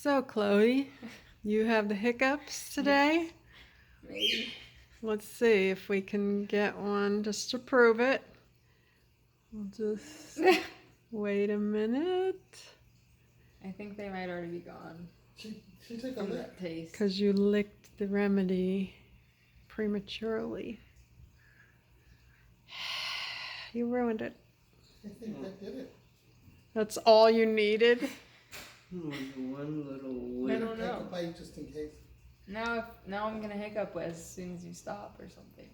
So, Chloe, you have the hiccups today? Maybe. Let's see if we can get one just to prove it. We'll just wait a minute. I think they might already be gone She took a from lick. that taste. Because you licked the remedy prematurely. You ruined it. I think that did it. That's all you needed? One little I don't Take a know. bite just in case. Now I'm gonna hiccup as soon as you stop or something.